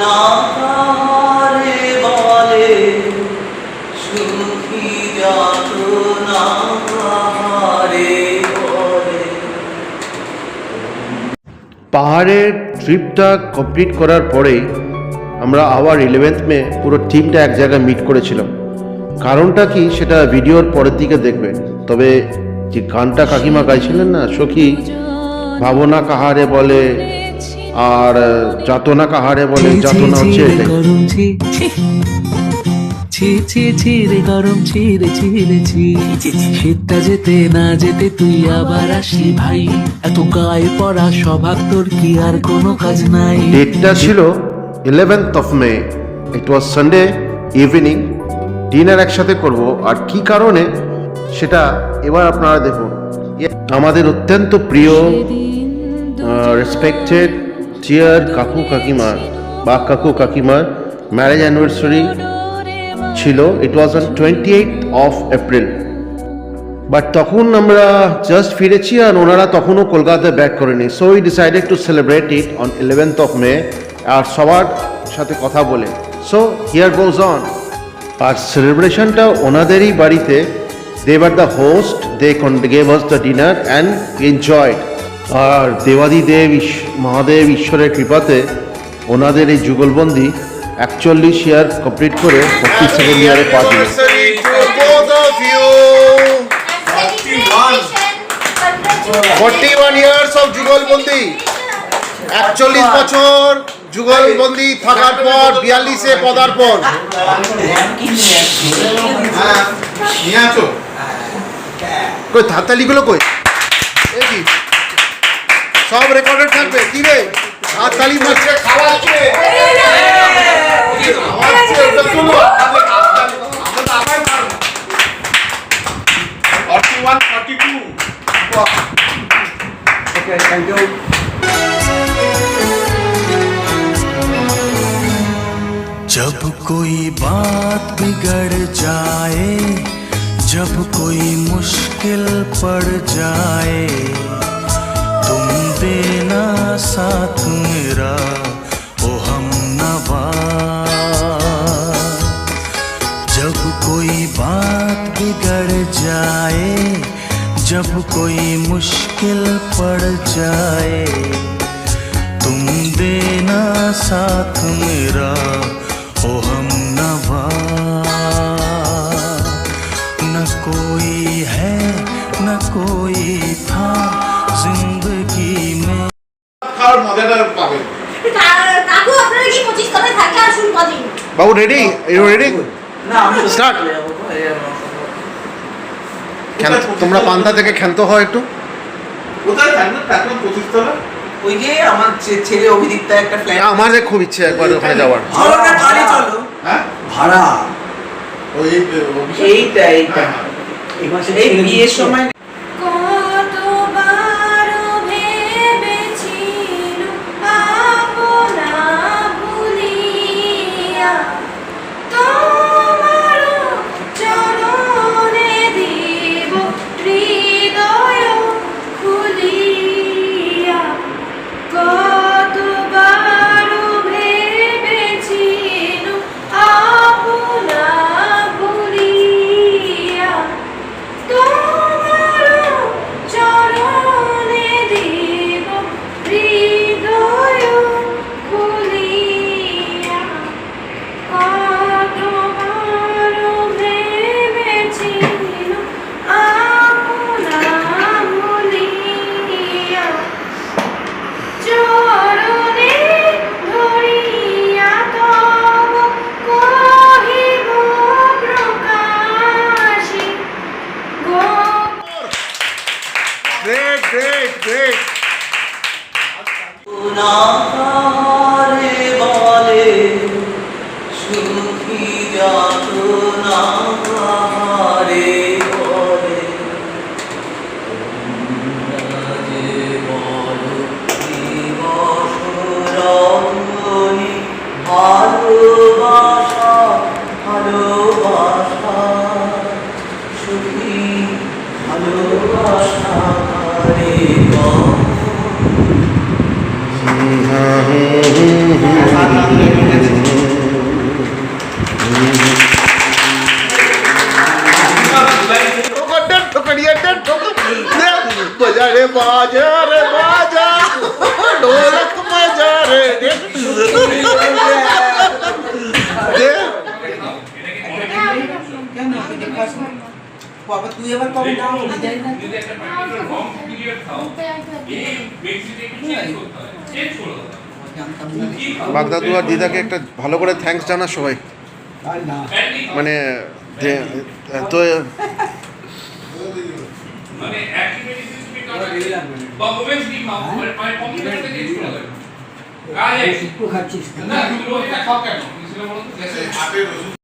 নাহারে বলে সুখী যত নাহারে বলে। পাহাড়ের ট্রিপটা কমপ্লিট করার পরেই আমরা আবার 11th মে পুরো টিমটা এক জায়গায় মিট করেছিলাম। কারণটা কি সেটা ভিডিওর পরের দিকে দেখবেন। তবে যে গানটা কাকিমা গাইছিলেন না, সখী ভাবনা কাহারে বলে আর যাতনা কাহারে বলে, যাতনা হচ্ছে এটাই। শীতটা যেতে না যেতে তুই আবার আসলি ভাই, এত গায়ে পড়া স্বভাব তোর কি আর কোনো কাজ নাই। ডেটটা ছিল 11th of May, it was Sunday evening. Dinner একসাথে করব, আর কি কারণে সেটা এবার আপনারা দেখুন। আমাদের অত্যন্ত প্রিয় রেসপেক্টেড ডিয়ার কাকু কাকিমার বা কাকু কাকিমার ম্যারেজ অ্যানিভার্সারি ছিল। It was on 28th of April, but তখন আমরা জাস্ট ফিরেছি আর ওনারা তখনও কলকাতায় ব্যাক করেনি। So we decided to celebrate it on 11th of May, আর সবার সাথে কথা বলে। So here goes on. আর সেলিব্রেশনটা ওনাদেরই বাড়িতে। They were the host, they gave us the dinner and enjoyed. আর দেবাদি দেব মহাদেব ঈশ্বরের কৃপাতে ওনাদের এই যুগলবন্দি 41 ইয়ার কমপ্লিট করে 42nd ইয়ারে পা দিয়েছে। 41 years of যুগলবন্দি, 41 বছর যুগলবন্দি থাকার পর 42-এ পদার্পণ। কই হাততালিগুলো কই? এই কি সব রেকর্ডেড থাকবে? কি রে হাততালি মারছে, খাওয়াচ্ছে, খাওয়াচ্ছে, ওটা শুনো। 41, 42. Okay, thank you. जब कोई बात बिगड़ जाए, जब कोई मुश्किल पड़ जाए, तुम देना साथ मेरा ओ हमनवा। जब कोई बात बिगड़ जाए, जब कोई मुश्किल पड़ जाए, तुम देना साथ मेरा ओ हमनवा। न कोई है न कोई था जिंदगी में। খাওয়ার মজাটা পাবেন। কাকু আপনারা কি 25 তলায় থাকে আসুন কদিন। বাবু রেডি? You ready? না আমি স্টার্ট। তোমরা পান্তা থেকে ক্ষান্ত হয় একটু। কোথায় থাকবেন? থাকবেন 25 তলা। ওই যে আমার ছেলে অভিদীপ্তা একটা ফ্ল্যাট। আমার খুব ইচ্ছে একবার ওখানে যাওয়ার। চলো না কালে চলো। হ্যাঁ ভাড়া ওই এইটা এই মাসে এই বিয়ের সময় কতবার ভেবেছিল আপনা ভুলিয়া, তোমার চরণে দিব হৃদয় খুলিয়া। কতবার ভেবেছিল আপনা ভুলিয়া, তোমার চরণে দিব হৃদয় খুলিয়া। কতবার ভেবেছিল আপনা ভুলিয়া, চরণে ধরিয়া তব কহিব প্রকাশী গো। Great great great. নাহারে বলে সুখী যত নাহারে বলে। তোমরা যে বলো দিবস রঙ্গনি, ভালোবাসা ভালোবাসা সুখী ভালোবাসা রে বল। বাবা তুই এবার কবে নাম যাই না যদি একটা পার্টিকুলার রং পিরিয়ড খাও এই বেডশিট একটু চেঞ্জ করতে হয় চেঞ্জ করে দাও জানতাম না কি খাও? বাগদাদু আর দিদাকে একটা ভালো করে থ্যাঙ্কস জানা সবাই আর না ব্যান্ডি খাও। মানে তো মানে একই মেডিসিন তুমি খাও না, বেরিয়ে লাগবে না। বা ওমেন্স কি খাও মানে কম্পিউটারটা চেঞ্জ করে দাও কাজ আছে শুক্র খাচ্ছিস না তুমি রোজ এটা খাও কেন তুমি সেটা বলো তো হাতে রসুন